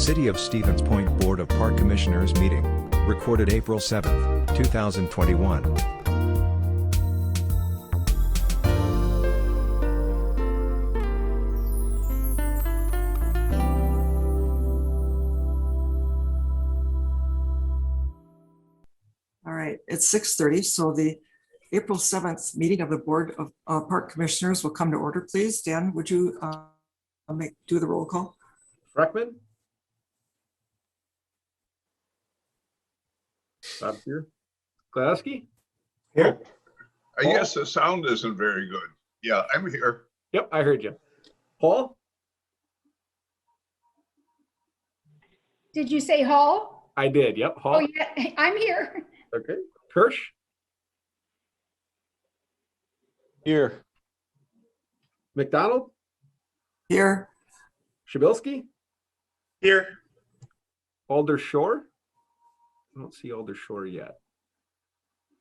City of Stevens Point Board of Park Commissioners meeting, recorded April 7, 2021. All right, it's 6:30, so the April 7th meeting of the Board of Park Commissioners will come to order, please. Dan, would you do the roll call? Freckman? Bob's here. Glasky? Here. I guess the sound isn't very good. Yeah, I'm here. Yep, I heard you. Paul? Did you say Hall? I did, yep. Hall? Oh, yeah, I'm here. Okay. Kirsch? Here. McDonald? Here. Shabilsky? Here. Alder Shore? I don't see Alder Shore yet.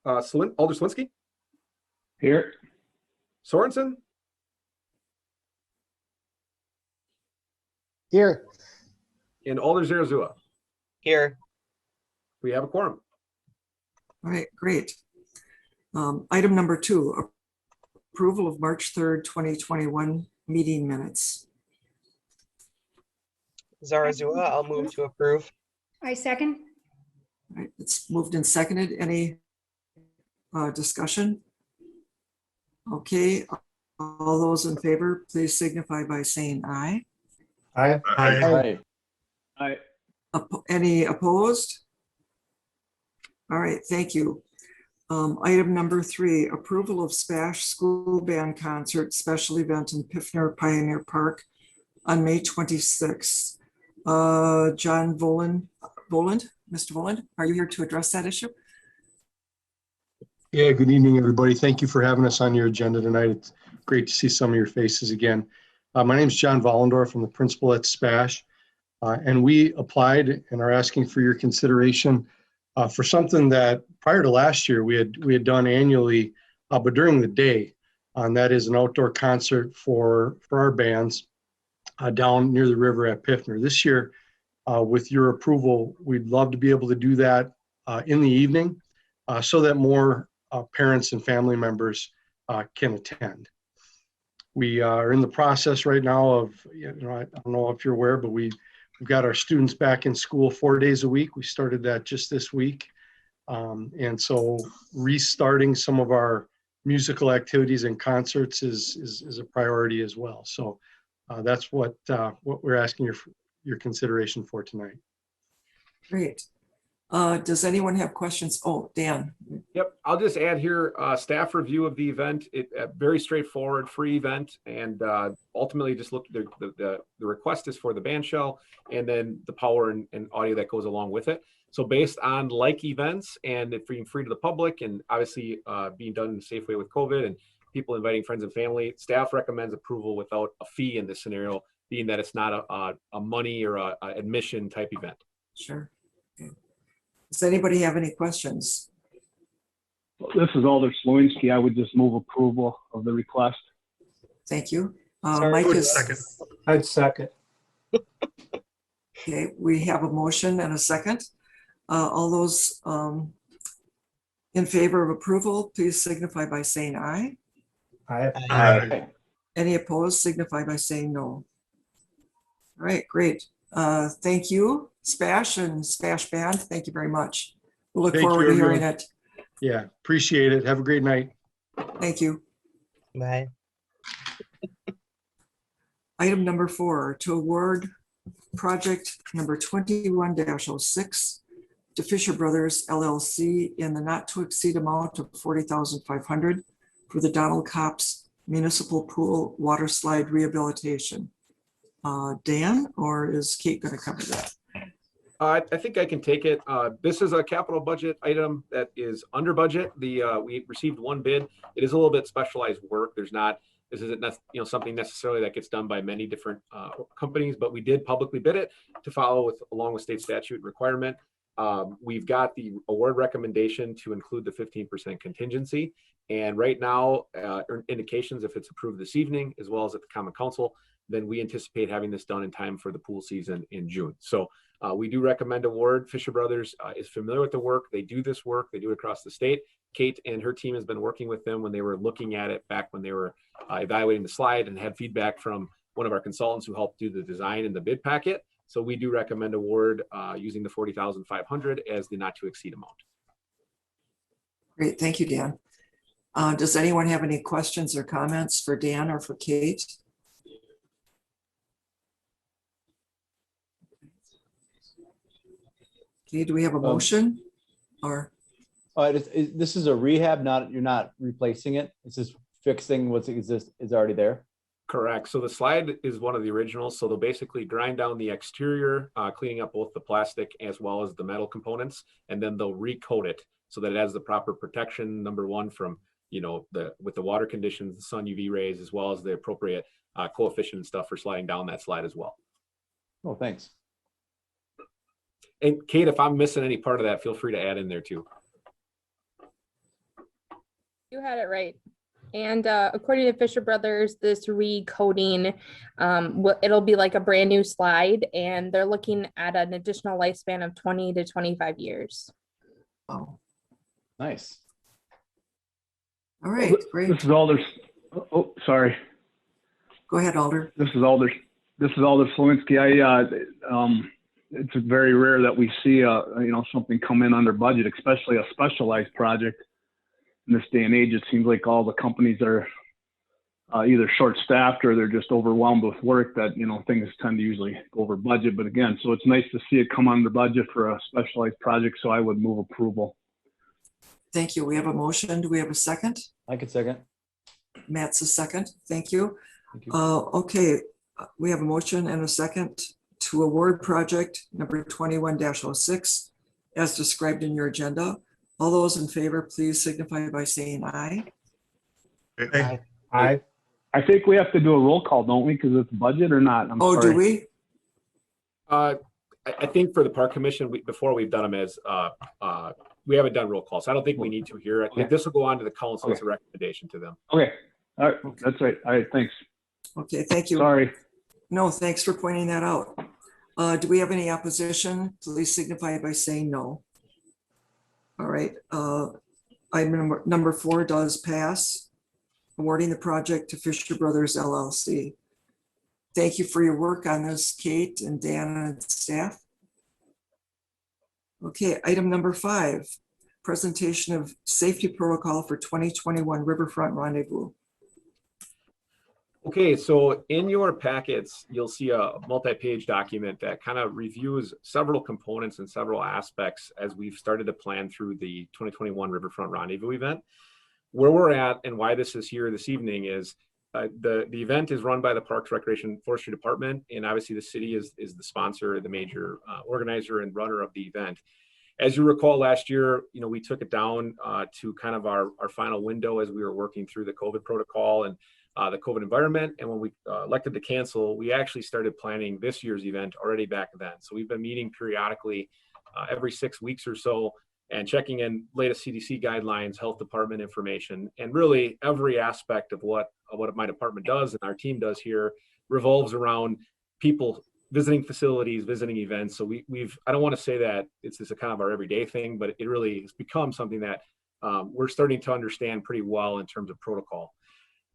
Alder Slinsky? Here. Sorensen? Here. And Alder Zarazua? Here. We have a quorum. All right, great. Item number 2, approval of March 3rd, 2021 meeting minutes. Zarazua, I'll move to approve. I second. All right, it's moved and seconded. Any discussion? Okay, all those in favor, please signify by saying aye. Aye. Aye. Aye. Any opposed? All right, thank you. Item number 3, approval of SPASH School Band Concert Special Event in Piffner Pioneer Park on May 26th. John Voland, Mr. Voland, are you here to address that issue? Yeah, good evening, everybody. Thank you for having us on your agenda tonight. It's great to see some of your faces again. My name is John Vollendorf. I'm the principal at SPASH. And we applied and are asking for your consideration for something that prior to last year we had done annually, but during the day. And that is an outdoor concert for our bands down near the river at Piffner. This year, with your approval, we'd love to be able to do that in the evening so that more parents and family members can attend. We are in the process right now of, I don't know if you're aware, but we've got our students back in school 4 days a week. We started that just this week. And so restarting some of our musical activities and concerts is a priority as well. So that's what we're asking your consideration for tonight. Great. Does anyone have questions? Oh, Dan. Yep, I'll just add here, staff review of the event. Very straightforward, free event, and ultimately just look, the request is for the band shell and then the power and audio that goes along with it. So based on like events and it being free to the public and obviously being done in a safe way with COVID and people inviting friends and family, staff recommends approval without a fee in this scenario, being that it's not a money or a admission type event. Sure. Okay. Does anybody have any questions? This is Alder Slowinski. I would just move approval of the request. Thank you. Sorry, Mike is second. I'd second. okay. We have a motion and a second. All those in favor of approval, please signify by saying aye. Aye. Any opposed, signify by saying no. All right, great. Thank you, SPASH and SPASH Band. Thank you very much. We'll look Thank forward you, to hearing everyone. it. Yeah, appreciate it. Have a great night. Thank you. Bye. Item number 4, to award project number 21-06 to Fisher Brothers LLC in the not to exceed amount of $40,500 for the Donald Copps Municipal Pool Water Slide Rehabilitation. Dan, or is Kate going to cover that? I think I can take it. This is a capital budget item that is under budget. We received one bid. It is a little bit specialized work. This isn't something necessarily that gets done by many different companies, but we did publicly bid it to follow along with state statute requirement. We've got the award recommendation to include the 15% contingency. And right now, indications if it's approved this evening, as well as at the Common Council, then we anticipate having this done in time for the pool season in June. So we do recommend award. Fisher Brothers is familiar with the work. They do this work. They do it across the state. Kate and her team has been working with them when they were looking at it back when they were evaluating the slide, and had feedback from one of our consultants who helped do the design and the bid packet. So we do recommend award using the $40,500 as the not to exceed amount. Great, thank you, Dan. Does anyone have any questions or comments for Dan or for Kate? Okay, do we have a motion or? This is a rehab, you're not replacing it. It's just fixing what's is already there. Correct. So the slide is one of the originals. So they'll basically grind down the exterior, cleaning up both the plastic as well as the metal components, and then they'll recoat it so that it has the proper protection, number one, from, with the water conditions, the sun UV rays, as well as the appropriate coefficient and stuff for sliding down that slide as well. Oh, thanks. And Kate, if I'm missing any part of that, feel free to add in there too. You had it right. And according to Fisher Brothers, this recoating, it'll be like a brand new slide, and they're looking at an additional lifespan of 20 to 25 years. Oh, Nice. all right, great. This is Alder. Oh, sorry. Go ahead, Alder. This is Alder Slowinski. It's very rare that we see something come in under budget, especially a specialized project. In this day and age, it seems like all the companies are either short-staffed or they're just overwhelmed with work that, things tend to usually go over budget. But again, so it's nice to see it come under budget for a specialized project. So I would move approval. Thank you. We have a motion. Do we have a second? I could second. Matt's a second. Thank you. Thank you. Okay, we have a motion and a second to award project number 21-06 as described in your agenda. All those in favor, please signify by saying aye. Aye. Aye. I think we have to do a roll call, don't we? Because it's budget or not? I'm Oh, sorry. do we? I think for the Park Commission, before we've done them as, we haven't done roll calls. So I don't think we need to here. I think this will go on to the council as a recommendation to them. Okay. All right. That's right. All right. Thanks. Okay, thank you. Sorry. No, thanks for pointing that out. Do we have any opposition? Please signify by saying no. All right, item number 4 does pass, awarding the project to Fisher Brothers LLC. Thank you for your work on this, Kate and Dan and staff. Okay, item number 5, presentation of safety protocol for 2021 Riverfront Rendezvous. Okay, so in your packets, you'll see a multi-page document that kind of reviews several components and several aspects as we've started to plan through the 2021 Riverfront Rendezvous event. Where we're at and why this is here this evening is the event is run by the Parks, Recreation, and Forestry Department, and obviously the city is the sponsor, the major organizer and runner of the event. As you recall, last year, we took it down to kind of our final window as we were working through the COVID protocol and the COVID environment. And when we elected to cancel, we actually started planning this year's event already back then. So we've been meeting periodically every 6 weeks or so and checking in latest CDC guidelines, health department information, and really every aspect of what my department does and our team does here revolves around people visiting facilities, visiting events. So I don't want to say that it's a kind of our everyday thing, but it really has become something that we're starting to understand pretty well in terms of protocol.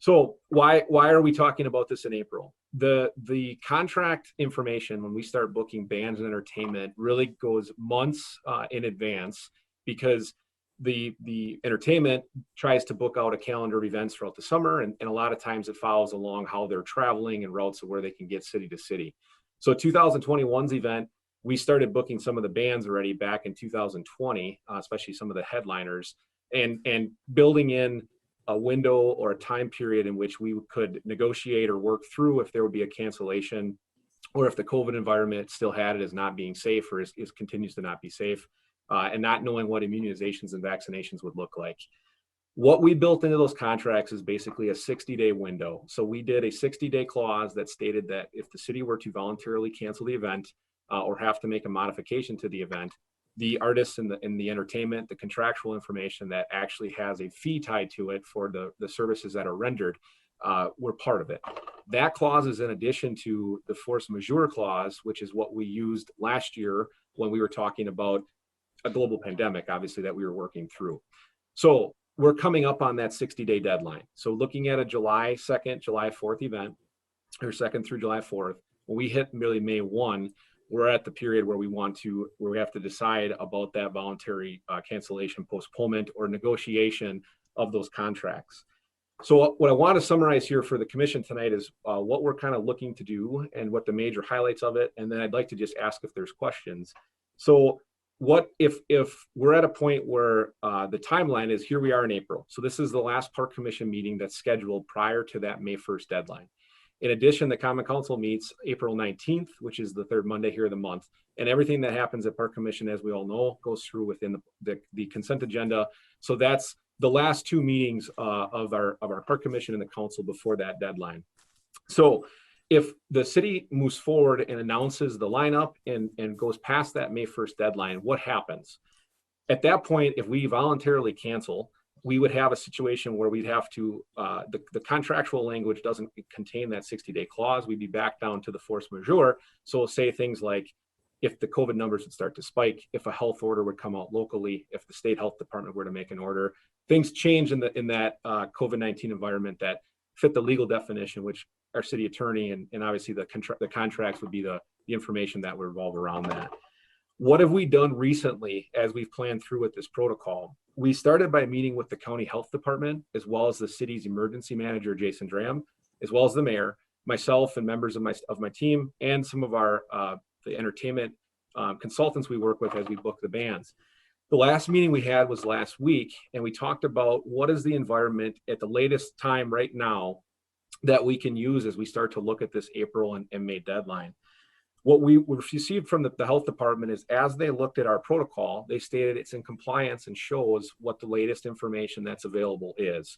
So why are we talking about this in April? The contract information when we start booking bands and entertainment really goes months in advance, because the entertainment tries to book out a calendar of events throughout the summer, and a lot of times it follows along how they're traveling and routes of where they can get city to city. So 2021's event, we started booking some of the bands already back in 2020, especially some of the headliners, and building in a window or a time period in which we could negotiate or work through if there would be a cancellation, or if the COVID environment still had it as not being safe, or is continues to not be safe, and not knowing what immunizations and vaccinations would look like. What we built into those contracts is basically a 60-day window. So we did a 60-day clause that stated that if the city were to voluntarily cancel the event or have to make a modification to the event, the artists and the entertainment, the contractual information that actually has a fee tied to it for the services that are rendered, we're part of it. That clause is in addition to the force majeure clause, which is what we used last year when we were talking about a global pandemic, obviously, that we were working through. So we're coming up on that 60-day deadline. So looking at a July 2nd, July 4th event, or 2nd through July 4th, when we hit really May 1, we're at the period where we have to decide about that voluntary cancellation, postponement, or negotiation of those contracts. So what I want to summarize here for the commission tonight is what we're kind of looking to do and what the major highlights of it. And then I'd like to just ask if there's questions. So what if we're at a point where the timeline is, here we are in April. So this is the last park commission meeting that's scheduled prior to that May 1st deadline. In addition, the Common Council meets April 19th, which is the third Monday here of the month. And everything that happens at Park Commission, as we all know, goes through within the consent agenda. So that's the last two meetings of our Park Commission and the council before that deadline. So if the city moves forward and announces the lineup and goes past that May 1st deadline, what happens? At that point, if we voluntarily cancel, we would have a situation where we'd have to, the contractual language doesn't contain that 60-day clause. We'd be back down to the force majeure. So we'll say things like, if the COVID numbers would start to spike, if a health order would come out locally, if the state health department were to make an order, things change in that COVID-19 environment that fit the legal definition, which our city attorney and obviously the contracts would be the information that would revolve around that. What have we done recently as we've planned through with this protocol? We started by meeting with the county health department, as well as the city's emergency manager, Jason Dram, as well as the mayor, myself and members of my team, and some of our the entertainment consultants we work with as we book the bands. The last meeting we had was last week, and we talked about what is the environment at the latest time right now that we can use as we start to look at this April and May deadline. What we received from the health department is, as they looked at our protocol, they stated it's in compliance and shows what the latest information that's available is.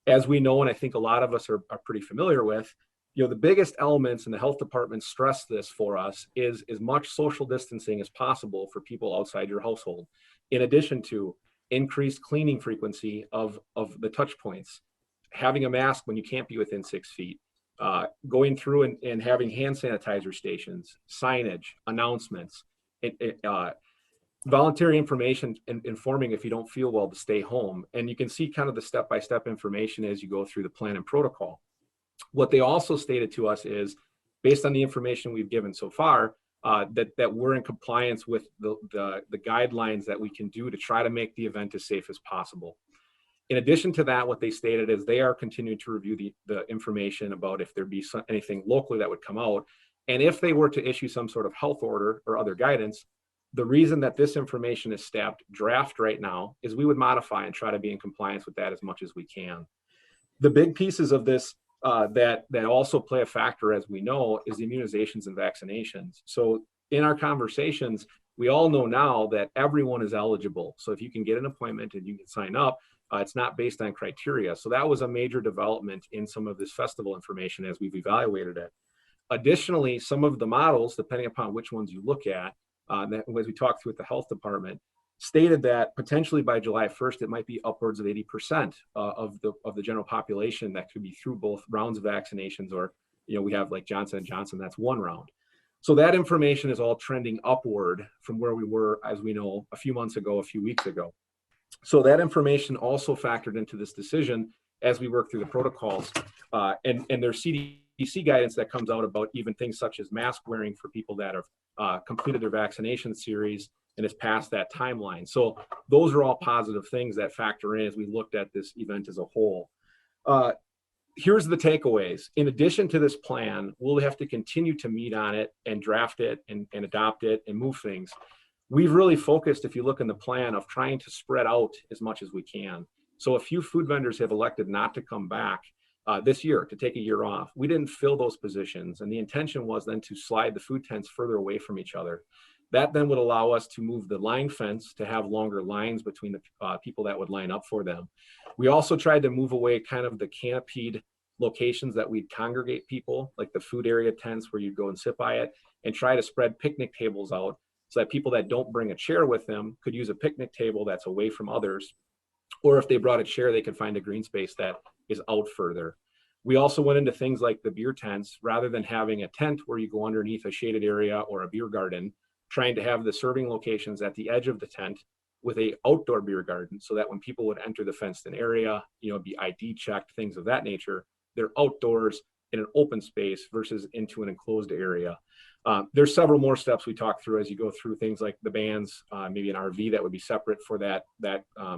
As we know, and I think a lot of us are pretty familiar with, the biggest elements, and the health department stressed this for us, is as much social distancing as possible for people outside your household. In addition to increased cleaning frequency of the touch points, having a mask when you can't be within 6 feet, going through and having hand sanitizer stations, signage, announcements, voluntary information informing if you don't feel well to stay home. And you can see kind of the step-by-step information as you go through the plan and protocol. What they also stated to us is, based on the information we've given so far, that we're in compliance with the guidelines that we can do to try to make the event as safe as possible. In addition to that, what they stated is they are continuing to review the information about if there be anything locally that would come out. And if they were to issue some sort of health order or other guidance, the reason that this information is stamped draft right now is we would modify and try to be in compliance with that as much as we can. The big pieces of this that also play a factor, as we know, is the immunizations and vaccinations. So in our conversations, we all know now that everyone is eligible. So if you can get an appointment and you can sign up, it's not based on criteria. So that was a major development in some of this festival information as we've evaluated it. Additionally, some of the models, depending upon which ones you look at, as we talked through with the health department, stated that potentially by July 1st, it might be upwards of 80% of the general population that could be through both rounds of vaccinations, or, we have like Johnson & Johnson, that's one round. So that information is all trending upward from where we were, as we know, a few months ago, a few weeks ago. So that information also factored into this decision as we work through the protocols, and there's CDC guidance that comes out about even things such as mask wearing for people that have completed their vaccination series and has passed that timeline. So those are all positive things that factor in as we looked at this event as a whole. Here's the takeaways. In addition to this plan, we'll have to continue to meet on it and draft it and adopt it and move things. We've really focused, if you look in the plan, of trying to spread out as much as we can. So a few food vendors have elected not to come back this year, to take a year off. We didn't fill those positions, and the intention was then to slide the food tents further away from each other. That then would allow us to move the line fence to have longer lines between the people that would line up for them. We also tried to move away kind of the canopied locations that we'd congregate people, like the food area tents where you'd go and sit by it, and try to spread picnic tables out so that people that don't bring a chair with them could use a picnic table that's away from others. Or if they brought a chair, they could find a green space that is out further. We also went into things like the beer tents, rather than having a tent where you go underneath a shaded area or a beer garden, trying to have the serving locations at the edge of the tent with a outdoor beer garden, so that when people would enter the fenced in area, be ID checked, things of that nature, they're outdoors in an open space versus into an enclosed area. There's several more steps we talk through as you go through things like the bands, maybe an RV that would be separate for that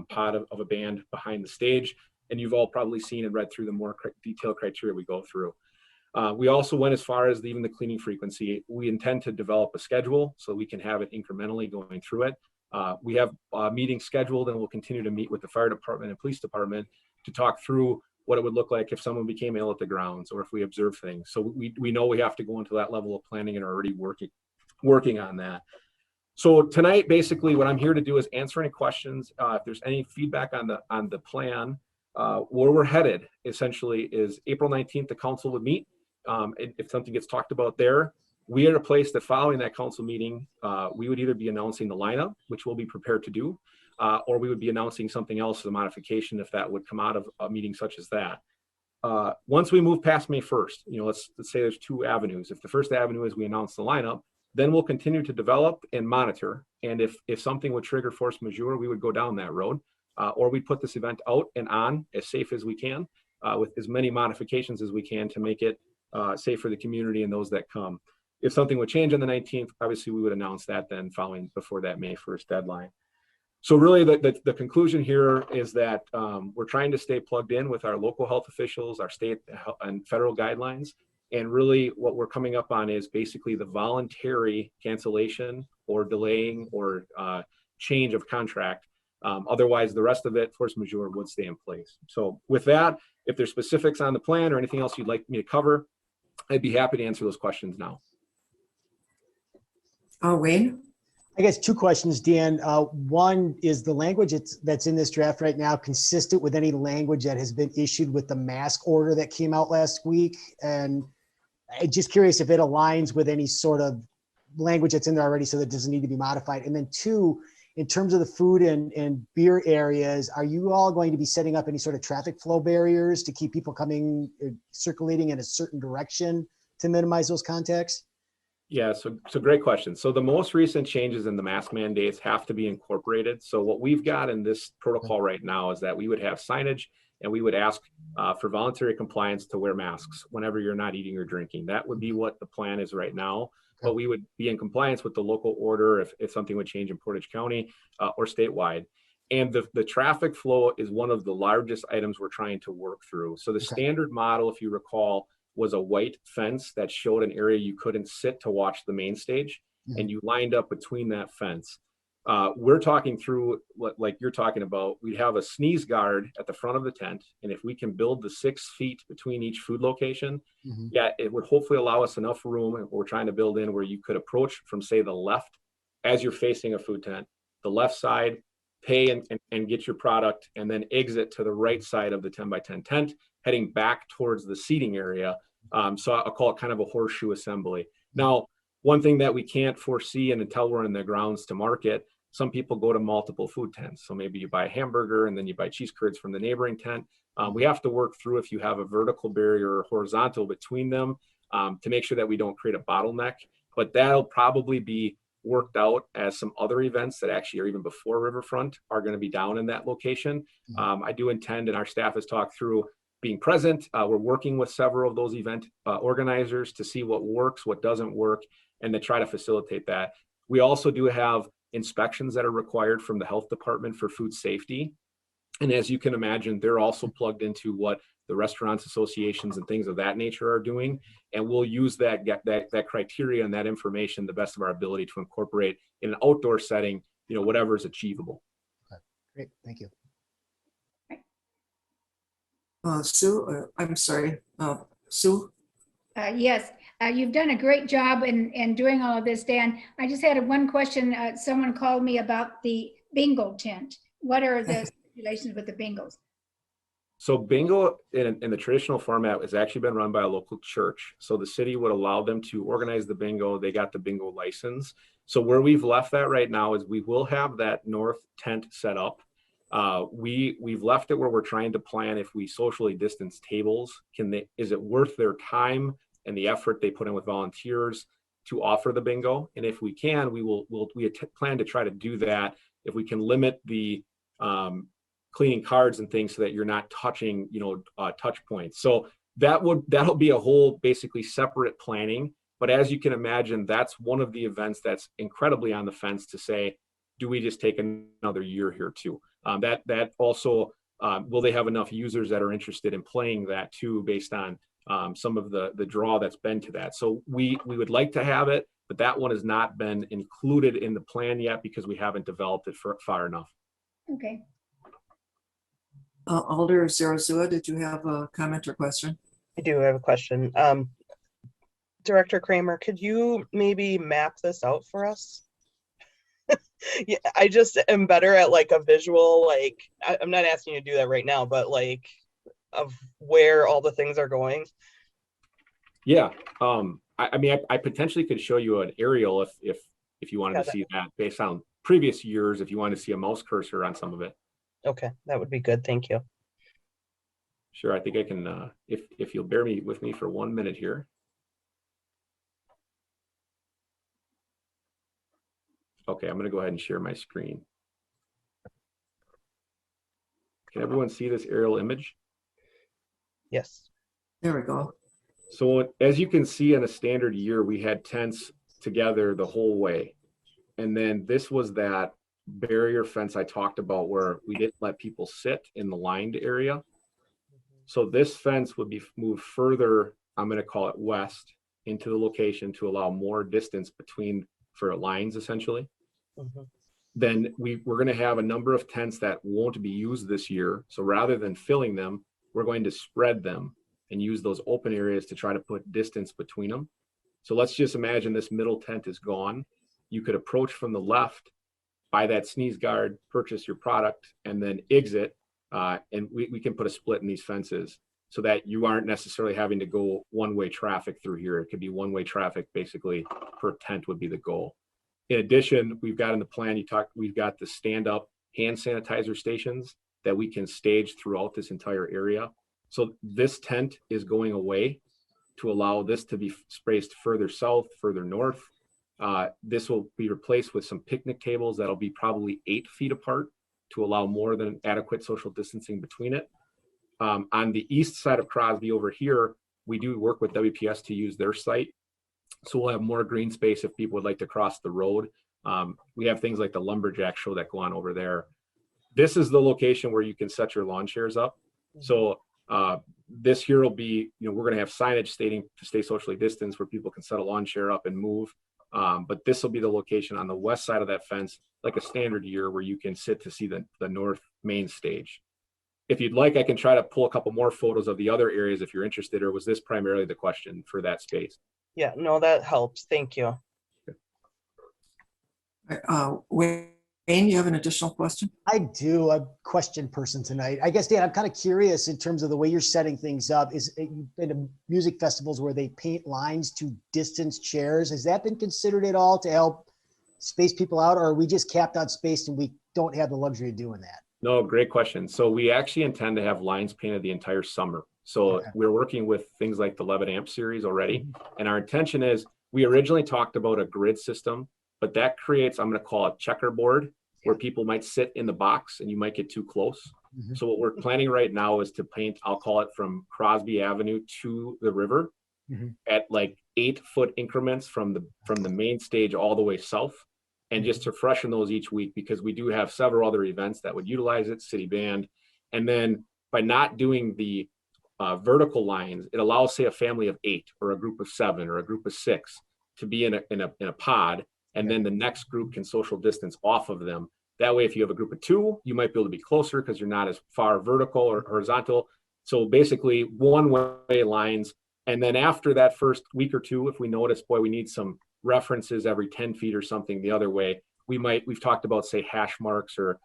pod of a band behind the stage. And you've all probably seen and read through the more detailed criteria we go through. We also went as far as even the cleaning frequency. We intend to develop a schedule so we can have it incrementally going through it. We have meetings scheduled, and we'll continue to meet with the fire department and police department to talk through what it would look like if someone became ill at the grounds or if we observe things. So we know we have to go into that level of planning and are already working on that. So tonight, basically what I'm here to do is answer any questions. If there's any feedback on the plan, where we're headed essentially is April 19th, the council would meet. If something gets talked about there, we are at a place that following that council meeting, we would either be announcing the lineup, which we'll be prepared to do, or we would be announcing something else as a modification if that would come out of a meeting such as that. Once we move past May 1st, let's say there's two avenues. If the first avenue is we announce the lineup, then we'll continue to develop and monitor. And if something would trigger force majeure, we would go down that road, or we put this event out and on as safe as we can, with as many modifications as we can to make it safe for the community and those that come. If something would change on the 19th, obviously we would announce that then before that May 1st deadline. So really the conclusion here is that we're trying to stay plugged in with our local health officials, our state and federal guidelines. And really what we're coming up on is basically the voluntary cancellation or delaying or change of contract. Otherwise, the rest of it, force majeure, would stay in place. So with that, if there's specifics on the plan or anything else you'd like me to cover, I'd be happy to answer those questions now. Wayne? I guess two questions, Dan. One, is the language that's in this draft right now consistent with any language that has been issued with the mask order that came out last week? And I'm just curious if it aligns with any sort of language that's in there already so that it doesn't need to be modified. And then two, in terms of the food and beer areas, are you all going to be setting up any sort of traffic flow barriers to keep people circulating in a certain direction to minimize those contacts? Yeah, so great question. So the most recent changes in the mask mandates have to be incorporated. So what we've got in this protocol right now is that we would have signage and we would ask for voluntary compliance to wear masks whenever you're not eating or drinking. That would be what the plan is right now. But we would be in compliance with the local order if something would change in Portage County or statewide. And the traffic flow is one of the largest items we're trying to work through. So the standard model, if you recall, was a white fence that showed an area you couldn't sit to watch the main stage, and you lined up between that fence. We're talking through what, like you're talking about, we have a sneeze guard at the front of the tent. And if we can build the 6 feet between each food location, it would hopefully allow us enough room, and we're trying to build in where you could approach from, say, the left as you're facing a food tent, the left side, pay and get your product, and then exit to the right side of the 10 by 10 tent, heading back towards the seating area. So I'll call it kind of a horseshoe assembly. Now, one thing that we can't foresee, and until we're in the grounds to market, some people go to multiple food tents. So maybe you buy a hamburger and then you buy cheese curds from the neighboring tent. We have to work through if you have a vertical barrier or horizontal between them to make sure that we don't create a bottleneck. But that'll probably be worked out as some other events that actually are even before Riverfront are going to be down in that location. I do intend, and our staff has talked through being present. We're working with several of those event organizers to see what works, what doesn't work, and to try to facilitate that. We also do have inspections that are required from the health department for food safety. And as you can imagine, they're also plugged into what the restaurants associations and things of that nature are doing. And we'll use that criteria and that information the best of our ability to incorporate in an outdoor setting, whatever is achievable. Okay. Great, thank you. Sue, I'm sorry, Sue? Yes, you've done a great job in doing all of this, Dan. I just had one question. Someone called me about the bingo tent. What are the stipulations with the bingos? So bingo in the traditional format has actually been run by a local church. So the city would allow them to organize the bingo. They got the bingo license. So where we've left that right now is we will have that north tent set up. We've left it where we're trying to plan if we socially distance tables, is it worth their time and the effort they put in with volunteers to offer the bingo? And if we can, we plan to try to do that if we can limit the cleaning cards and things so that you're not touching, touch points. So that'll be a whole basically separate planning. But as you can imagine, that's one of the events that's incredibly on the fence to say, do we just take another year here too? That also, will they have enough users that are interested in playing that too, based on some of the draw that's been to that. So we would like to have it, but that one has not been included in the plan yet because we haven't developed it far enough. Okay. Alder Zarazua, did you have a comment or question? I do have a question. Director Kramer, could you maybe map this out for us? Yeah, I just am better at like a visual, like I'm not asking you to do that right now, but like of where all the things are going. Yeah, I mean, I potentially could show you an aerial if you wanted to see that based on previous years, if you wanted to see a mouse cursor on some of it. Okay, that would be good. Thank you. Sure, I think I can, if you'll bear with me for 1 minute here. Okay, I'm going to go ahead and share my screen. Can everyone see this aerial image? Yes. There we go. So as you can see, in a standard year, we had tents together the whole way. And then this was that barrier fence I talked about where we didn't let people sit in the lined area. So this fence would be moved further, I'm going to call it west, into the location to allow more distance between for lines essentially. Then we're going to have a number of tents that won't be used this year. So rather than filling them, we're going to spread them and use those open areas to try to put distance between them. So let's just imagine this middle tent is gone. You could approach from the left, buy that sneeze guard, purchase your product, and then exit. And we can put a split in these fences so that you aren't necessarily having to go one-way traffic through here. It could be one-way traffic basically per tent would be the goal. In addition, we've got in the plan, we've got the stand-up hand sanitizer stations that we can stage throughout this entire area. So this tent is going away to allow this to be spaced further south, further north. This will be replaced with some picnic tables that'll be probably 8 feet apart to allow more than adequate social distancing between it. On the east side of Crosby over here, we do work with WPS to use their site. So we'll have more green space if people would like to cross the road. We have things like the lumberjack show that go on over there. This is the location where you can set your lawn chairs up. So this here will be, we're going to have signage stating to stay socially distanced where people can set a lawn chair up and move. But this will be the location on the west side of that fence, like a standard year where you can sit to see the north main stage. If you'd like, I can try to pull a couple more photos of the other areas if you're interested, or was this primarily the question for that space? Yeah, no, that helps. Thank you. Wayne, you have an additional question? I do. A question person tonight. I guess, Dan, I'm kind of curious in terms of the way you're setting things up. You've been to music festivals where they paint lines to distance chairs. Has that been considered at all to help space people out, or are we just capped on space and we don't have the luxury of doing that? No, great question. So we actually intend to have lines painted the entire summer. So we're working with things like the Levitt Amp series already. And our intention is, we originally talked about a grid system, but that creates, I'm going to call it checkerboard, where people might sit in the box and you might get too close. So what we're planning right now is to paint, I'll call it from Crosby Avenue to the river at like 8-foot increments from the main stage all the way south. And just to freshen those each week, because we do have several other events that would utilize it, city band. And then by not doing the vertical lines, it allows, say, a family of 8 or a group of 7 or a group of 6 to be in a pod, and then the next group can social distance off of them. That way, if you have a group of 2, you might be able to be closer because you're not as far vertical or horizontal. So basically, one-way lines. And then after that first week or 2, if we notice, boy, we need some references every 10 feet or something the other way, we've talked about, say, hash marks or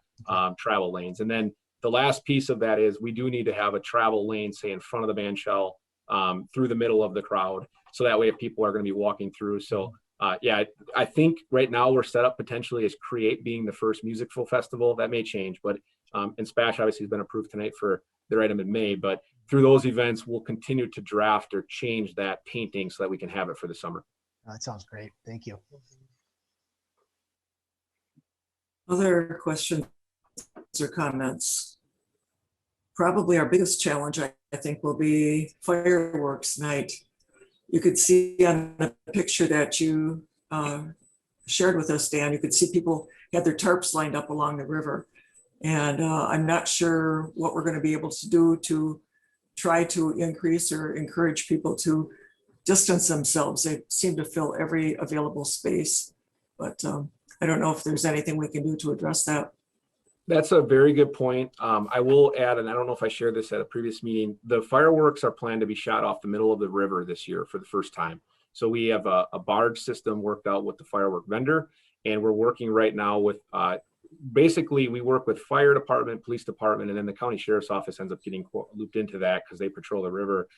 travel lanes. And then the last piece of that is we do need to have a travel lane, say, in front of the band shell through the middle of the crowd. So that way, if people are going to be walking through. So yeah, I think right now we're set up potentially as Create being the first musical festival. That may change, but And Spash obviously has been approved tonight for their item in May, but through those events, we'll continue to draft or change that painting so that we can have it for the summer. That sounds great. Thank you. Other questions or comments? Probably our biggest challenge, I think, will be fireworks night. You could see on the picture that you shared with us, Dan, you could see people had their tarps lined up along the river. And I'm not sure what we're going to be able to do to try to increase or encourage people to distance themselves. They seem to fill every available space, but I don't know if there's anything we can do to address that. That's a very good point. I will add, and I don't know if I shared this at a previous meeting, the fireworks are planned to be shot off the middle of the river this year for the first time. So we have a barge system worked out with the firework vendor, and we're working right now with, basically we work with fire department, police department, and then the county sheriff's office ends up getting looped into that because they patrol the river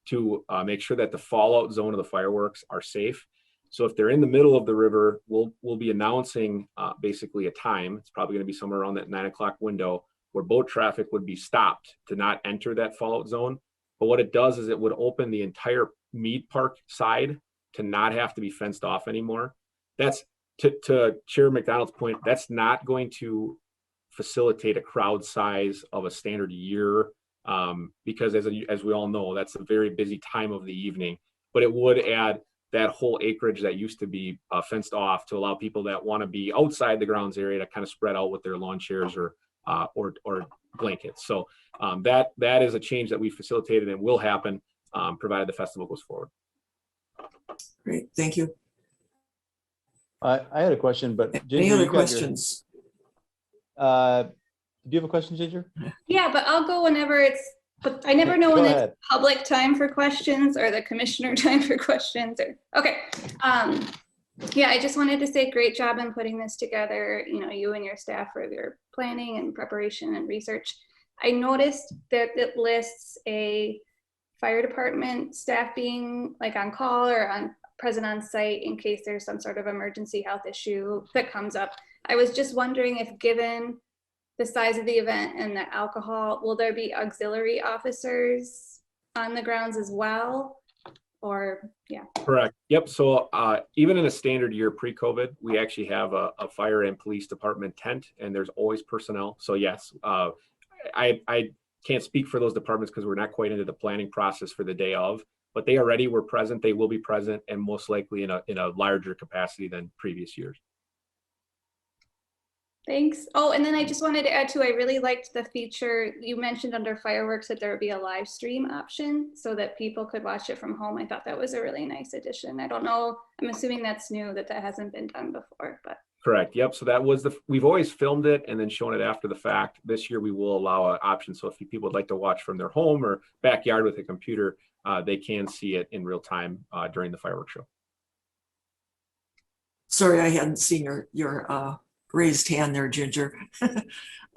to make sure that the fallout zone of the fireworks are safe. So if they're in the middle of the river, we'll be announcing basically a time. It's probably going to be somewhere around that 9 o'clock window where boat traffic would be stopped to not enter that fallout zone. But what it does is it would open the entire Mead Park side to not have to be fenced off anymore. That's to Chair McDonald's point, that's not going to facilitate a crowd size of a standard year because as we all know, that's a very busy time of the evening, but it would add that whole acreage that used to be fenced off to allow people that want to be outside the grounds area to kind of spread out with their lawn chairs or blankets. So that is a change that we facilitated and will happen provided the festival goes forward. Great, thank you. I had a question, but Ginger, any other questions? Do you have a question, Ginger? Yeah, but I'll go whenever it's, but I never know when it's public time for questions or the commissioner time for questions or, okay. Yeah, I just wanted to say great job in putting this together, you know, you and your staff for your planning and preparation and research. I noticed that it lists a fire department staff being like on call or present on site in case there's some sort of emergency health issue that comes up. I was just wondering if, given the size of the event and the alcohol, will there be auxiliary officers on the grounds as well? Or, yeah. Correct. Yep. So even in a standard year pre-COVID, we actually have a fire and police department tent, and there's always personnel. So yes, I can't speak for those departments because we're not quite into the planning process for the day of, but they already were present. They will be present, and most likely in a larger capacity than previous years. Thanks. Oh, and then I just wanted to add too, I really liked the feature you mentioned under fireworks that there would be a live stream option so that people could watch it from home. I thought that was a really nice addition. I don't know, I'm assuming that's new, that hasn't been done before, but. Correct. Yep. So that was we've always filmed it and then shown it after the fact. This year we will allow an option. So if people would like to watch from their home or backyard with a computer, they can see it in real time during the fireworks show. Sorry, I hadn't seen your raised hand there, Ginger.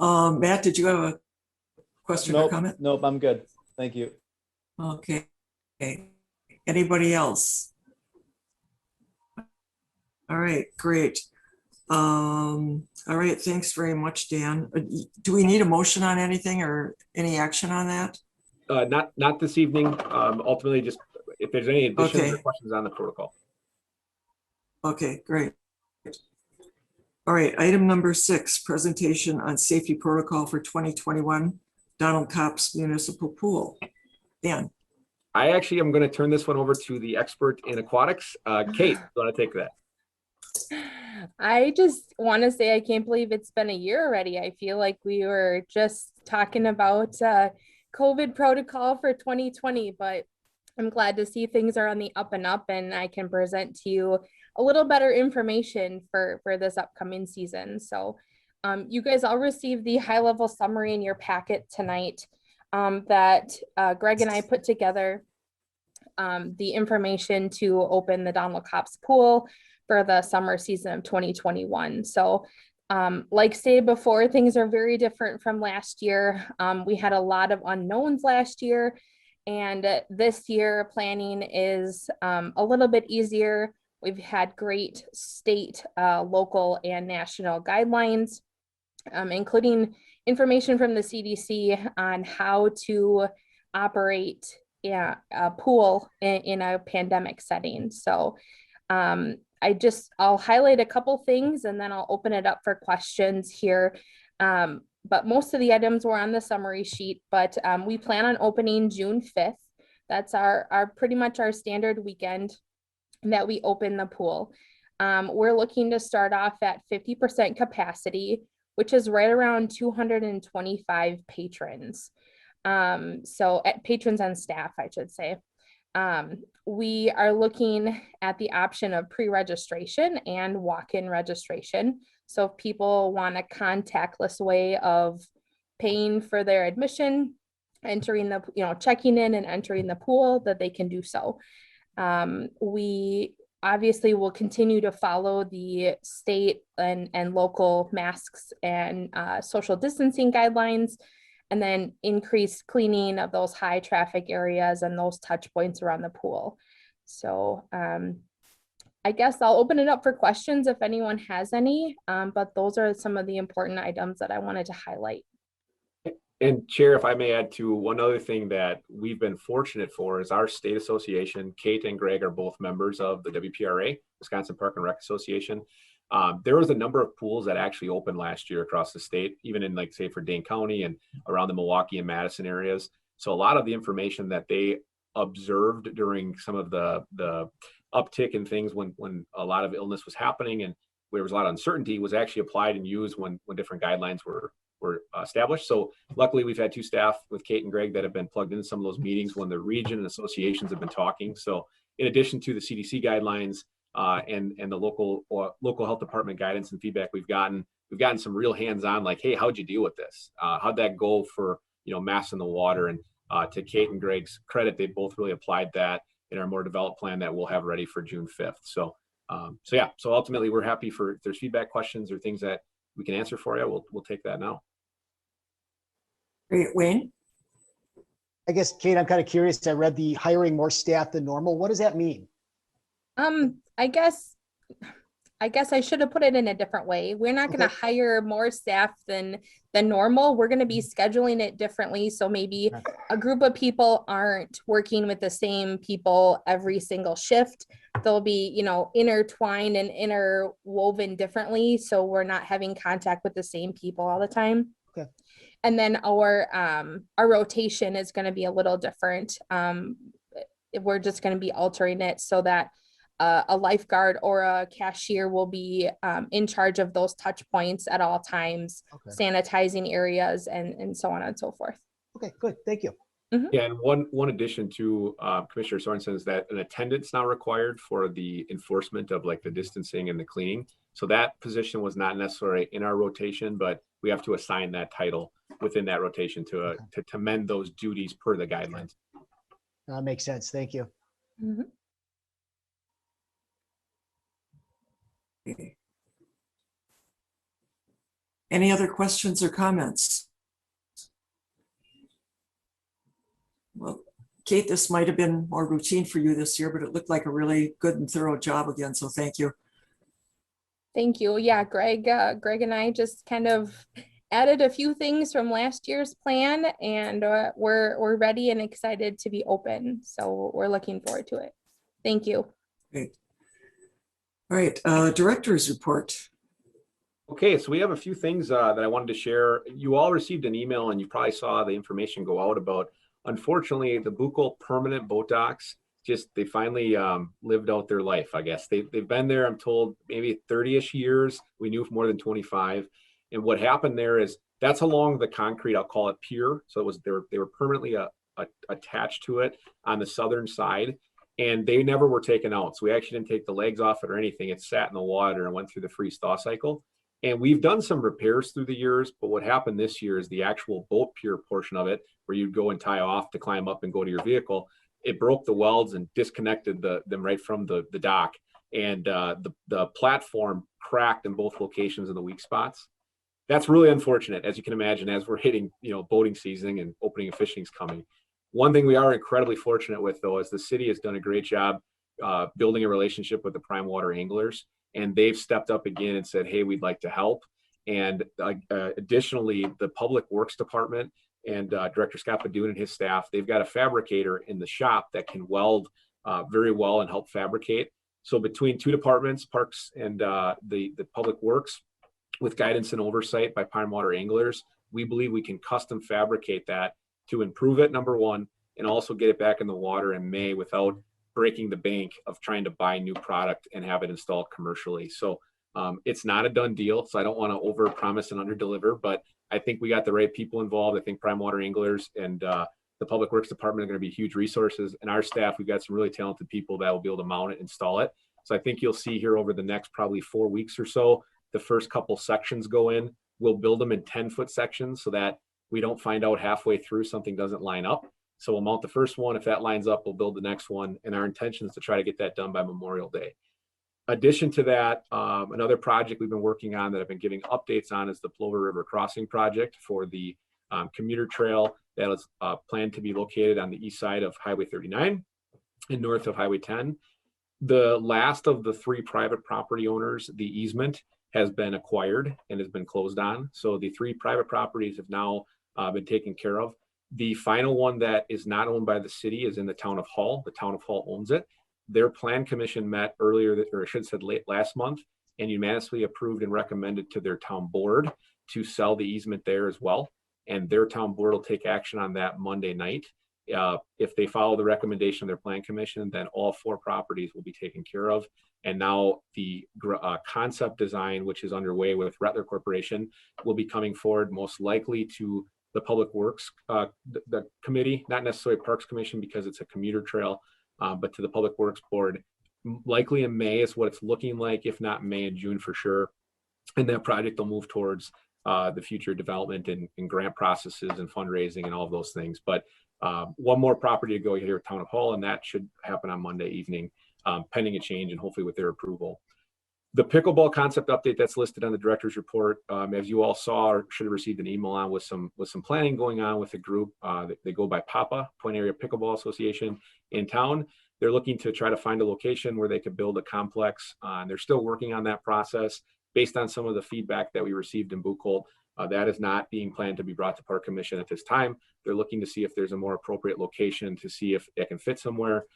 Matt, did you have a question or comment? Nope, I'm good. Thank you. Okay. Anybody else? All right, great. All right, thanks very much, Dan. Do we need a motion on anything or any action on that? Not this evening. Ultimately, just if there's any additions or questions on the protocol. Okay, great. All right, item number 6, presentation on safety protocol for 2021 Donald Kopp's Municipal Pool. Dan. I actually am going to turn this one over to the expert in aquatics. Kate, you want to take that? I just want to say I can't believe it's been a year already. I feel like we were just talking about COVID protocol for 2020, but I'm glad to see things are on the up and up, and I can present to you a little better information for this upcoming season. So you guys all received the high-level summary in your packet tonight that Greg and I put together, the information to open the Donald Kopp's pool for the summer season of 2021. So like stated before, things are very different from last year. We had a lot of unknowns last year, and this year planning is a little bit easier. We've had great state, local, and national guidelines, including information from the CDC on how to operate a pool in a pandemic setting. So I'll highlight a couple things and then I'll open it up for questions here. But most of the items were on the summary sheet, but we plan on opening June 5th. That's our pretty much our standard weekend that we open the pool. We're looking to start off at 50% capacity, which is right around 225 patrons. So at patrons and staff, I should say. We are looking at the option of pre-registration and walk-in registration. So if people want a contactless way of paying for their admission, entering the, checking in and entering the pool, that they can do so. We obviously will continue to follow the state and local masks and social distancing guidelines, and then increase cleaning of those high traffic areas and those touch points around the pool. So I guess I'll open it up for questions if anyone has any, but those are some of the important items that I wanted to highlight. And Chair, if I may add to one other thing that we've been fortunate for is our state association. Kate and Greg are both members of the WPRA, Wisconsin Park and Rec Association. There was a number of pools that actually opened last year across the state, even in like, say, for Dane County and around the Milwaukee and Madison areas. So a lot of the information that they observed during some of the uptick in things when a lot of illness was happening and there was a lot of uncertainty was actually applied and used when different guidelines were established. So luckily we've had two staff with Kate and Greg that have been plugged into some of those meetings when the region and associations have been talking. So in addition to the CDC guidelines and the local health department guidance and feedback we've gotten some real hands-on, like, hey, how'd you deal with this? How'd that go for, masks in the water? And to Kate and Greg's credit, they both really applied that in our more developed plan that we'll have ready for June 5th. So ultimately we're happy for if there's feedback, questions, or things that we can answer for you. We'll take that now. Great, Wayne. I guess, Kate, I'm kind of curious. I read the hiring more staff than normal. What does that mean? I guess I should have put it in a different way. We're not going to hire more staff than normal. We're going to be scheduling it differently. So maybe a group of people aren't working with the same people every single shift. They'll be, intertwined and interwoven differently. So we're not having contact with the same people all the time. Okay. And then our rotation is going to be a little different. We're just going to be altering it so that a lifeguard or a cashier will be in charge of those touch points at all times, sanitizing areas and so on and so forth. Okay, good. Thank you. Mm-hmm. Yeah, and one addition to Commissioner Sorensen is that an attendant's now required for the enforcement of like the distancing and the cleaning. So that position was not necessarily in our rotation, but we have to assign that title within that rotation to mend those duties per the guidelines. That makes sense. Thank you. Mm-hmm. Okay. Any other questions or comments? Well, Kate, this might have been more routine for you this year, but it looked like a really good and thorough job again. So thank you. Thank you. Yeah, Greg and I just kind of added a few things from last year's plan, and we're ready and excited to be open. So we're looking forward to it. Thank you. Great. All right, director's report. Okay, so we have a few things that I wanted to share. You all received an email and you probably saw the information go out about, unfortunately, the Buccal permanent boat docks, they finally lived out their life, I guess. They've been there, I'm told, maybe 30-ish years. We knew more than 25. And what happened there is that's along the concrete, I'll call it pier. So they were permanently attached to it on the southern side. And they never were taken out. So we actually didn't take the legs off it or anything. It sat in the water and went through the freeze thaw cycle. And we've done some repairs through the years, but what happened this year is the actual boat pier portion of it, where you'd go and tie off to climb up and go to your vehicle, it broke the welds and disconnected them right from the dock. And the platform cracked in both locations in the weak spots. That's really unfortunate, as you can imagine, as we're hitting, boating season and opening of fishing's coming. One thing we are incredibly fortunate with, though, is the city has done a great job building a relationship with the prime water anglers, and they've stepped up again and said, hey, we'd like to help. And additionally, the Public Works Department and Director Scott Padoon and his staff, they've got a fabricator in the shop that can weld very well and help fabricate. So between two departments, Parks and the Public Works, with guidance and oversight by Pine Water Anglers, we believe we can custom fabricate that to improve it, number one, and also get it back in the water in May without breaking the bank of trying to buy new product and have it installed commercially. So it's not a done deal. So I don't want to over promise and under deliver, but I think we got the right people involved. I think Prime Water Anglers and the Public Works Department are going to be huge resources. And our staff, we've got some really talented people that will be able to mount it, install it. So I think you'll see here over the next probably 4 weeks or so, the first couple sections go in. We'll build them in 10-foot sections so that we don't find out halfway through something doesn't line up. So we'll mount the first one. If that lines up, we'll build the next one. And our intention is to try to get that done by Memorial Day. Addition to that, another project we've been working on that I've been giving updates on is the Plover River Crossing project for the commuter trail that is planned to be located on the east side of Highway 39 and north of Highway 10. The last of the 3 private property owners, the easement has been acquired and has been closed on. So the 3 private properties have now been taken care of. The final one that is not owned by the city is in the town of Hull. The town of Hull owns it. Their plan commission met earlier, or I should have said late last month, and unanimously approved and recommended to their town board to sell the easement there as well. And their town board will take action on that Monday night. If they follow the recommendation of their plan commission, then all 4 properties will be taken care of. And now the concept design, which is underway with Rattler Corporation, will be coming forward most likely to the Public Works the committee, not necessarily Parks Commission because it's a commuter trail, but to the Public Works Board. Likely in May is what it's looking like, if not May and June for sure. And that project will move towards the future development and grant processes and fundraising and all of those things. But one more property to go here at Town of Hull, and that should happen on Monday evening, pending a change and hopefully with their approval. The pickleball concept update that's listed on the director's report, as you all saw or should have received an email on with some planning going on with the group. They go by PAPA, Point Area Pickleball Association in town. They're looking to try to find a location where they could build a complex. And they're still working on that process based on some of the feedback that we received in Buchholz. That is not being planned to be brought to Park Commission at this time. They're looking to see if there's a more appropriate location to see if it can fit somewhere.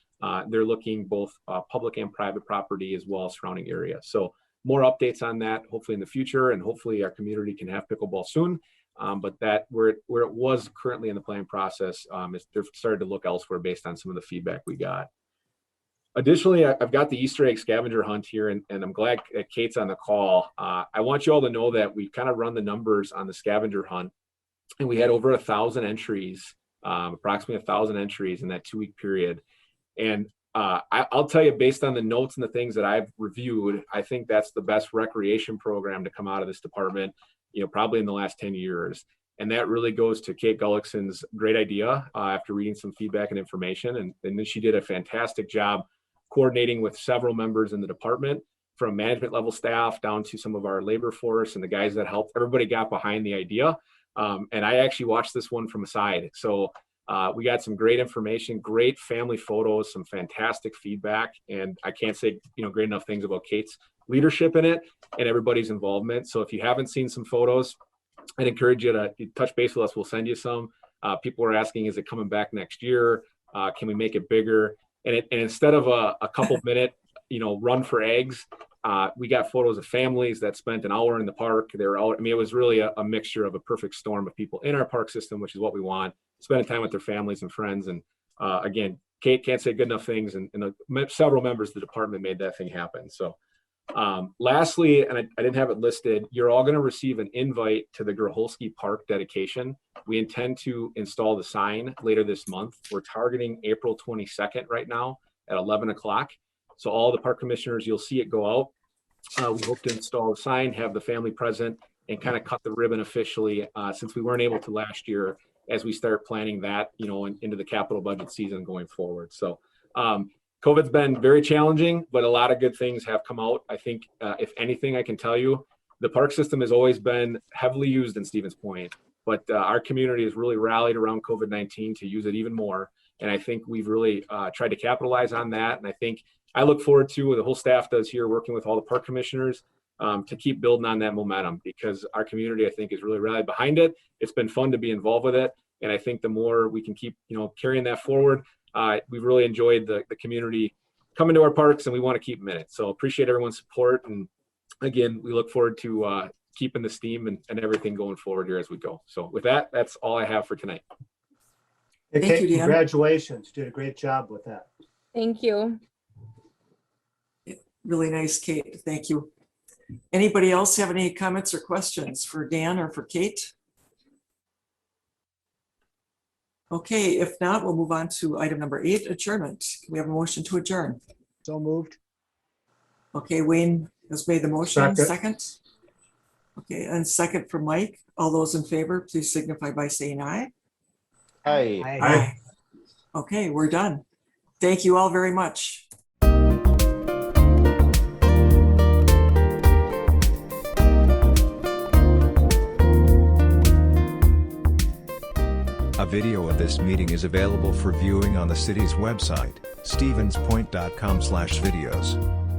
They're looking both public and private property as well as surrounding areas. So more updates on that hopefully in the future, and hopefully our community can have pickleball soon. But that where it was currently in the planning process, they've started to look elsewhere based on some of the feedback we got. Additionally, I've got the Easter egg scavenger hunt here, and I'm glad Kate's on the call. I want you all to know that we've kind of run the numbers on the scavenger hunt, and we had over 1,000 entries, approximately 1,000 entries in that 2-week period. And I'll tell you, based on the notes and the things that I've reviewed, I think that's the best recreation program to come out of this department, probably in the last 10 years. And that really goes to Kate Gullickson's great idea after reading some feedback and information. And then she did a fantastic job coordinating with several members in the department, from management level staff down to some of our labor force and the guys that helped. Everybody got behind the idea. And I actually watched this one from a side. So we got some great information, great family photos, some fantastic feedback. And I can't say, great enough things about Kate's leadership in it and everybody's involvement. So if you haven't seen some photos, I'd encourage you to touch base with us. We'll send you some. People are asking, is it coming back next year? Can we make it bigger? And instead of a couple minute, run for eggs, we got photos of families that spent an hour in the park. They're out. I mean, it was really a mixture of a perfect storm of people in our park system, which is what we want, spending time with their families and friends. And again, Kate can't say good enough things, and several members of the department made that thing happen. So lastly, and I didn't have it listed, you're all going to receive an invite to the Graholski Park dedication. We intend to install the sign later this month. We're targeting April 22nd right now at 11 o'clock. So all the park commissioners, you'll see it go out. We hope to install the sign, have the family present, and kind of cut the ribbon officially since we weren't able to last year, as we start planning that, into the capital budget season going forward. So COVID's been very challenging, but a lot of good things have come out. I think, if anything, I can tell you, the park system has always been heavily used in Stevens Point, but our community has really rallied around COVID-19 to use it even more. And I think we've really tried to capitalize on that. And I think I look forward to, the whole staff does here, working with all the park commissioners, to keep building on that momentum, because our community, I think, is really rallied behind it. It's been fun to be involved with it. And I think the more we can keep, carrying that forward, we've really enjoyed the community coming to our parks, and we want to keep them in it. So appreciate everyone's support. And again, we look forward to keeping the steam and everything going forward here as we go. So with that, that's all I have for tonight. Thank Okay, you, Dan. congratulations. Did a great job with that. Thank you. Really nice, Kate. Thank you. Anybody else have any comments or questions for Dan or for Kate? Okay, if not, we'll move on to item number 8, adjournment. Can we have a motion to adjourn? So moved. Okay, Wayne has made the motion. Second. Second. Okay, and second from Mike. All those in favor, please signify by saying aye. Hi. Aye. Okay, we're done. Thank you all very much. A video of this meeting is available for viewing on the city's website, stevenspoint.com/videos.